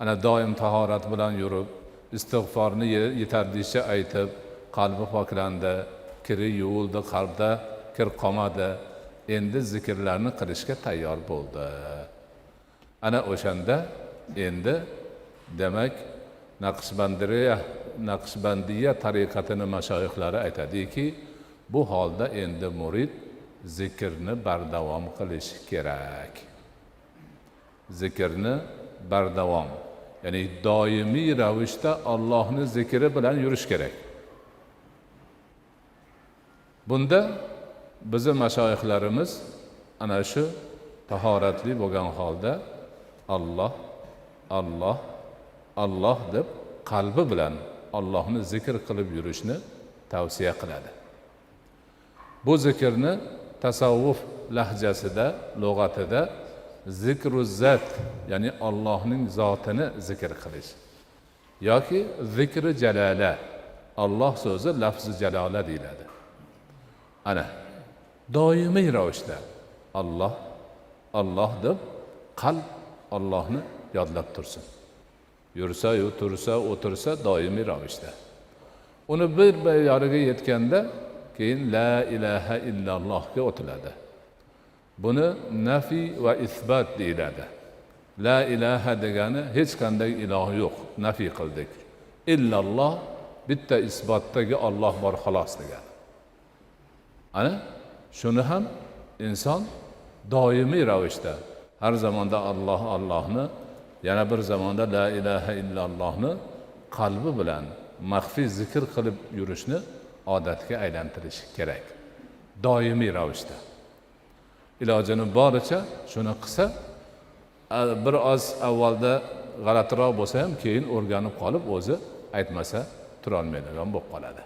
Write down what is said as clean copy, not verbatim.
ana doim tahorat bilan yurib, istig'forni yetarlicha aytib, qalbi poklandi, kiri yuvildi, qalbda kir qolmadi, endi zikrlarni qilishga tayyor bo'ldi. Ana o'shanda endi demak Naqshbandiya tariqatini mashoyixlari aytadiki, bu holda endi murid zikrni bardavom qilish kerak. Zikrni bardavom, ya'ni doimiy ravishda Allohning zikri bilan yurish kerak. Bunda bizning mashoyixlarimiz ana shu tahoratli bo'lgan holda Alloh, Alloh, Alloh deb qalbi bilan Allohni zikr qilib yurishni tavsiya qiladi. Bu zikrni tasavvuf lahjasida, lug'atida zikru zat, ya'ni Allohning zotini zikr qilish yoki zikri jalala, Alloh so'zi lafzi jalala deyiladi. Ana doimiy ravishda Alloh, Alloh deb qalb Allohni yodlab tursin. Yursa-yu, tursa, o'tirsa doimiy ravishda. Uni bir yoriga yetganda keyin la ilaha illallohga o'tiladi. Buni nafi va isbat deyiladi. La ilaha degani hech qanday iloh yo'q, nafi qildik. Illalloh bitta isbatdagi Alloh bor xolos degani. Ana shuni ham inson doimiy ravishda har zamonda Alloh, Allohni, yana bir zamonda la ilaha illallohni qalbi bilan maxfiy zikr qilib yurishni odatga aylantirish kerak. Doimiy ravishda. Ilojini boricha shuni qilsa, bir oz avvalda g'alatiroq bo'lsa ham keyin o'rganib qolib o'zi aytmasa turolmaydigan bo'lib qoladi.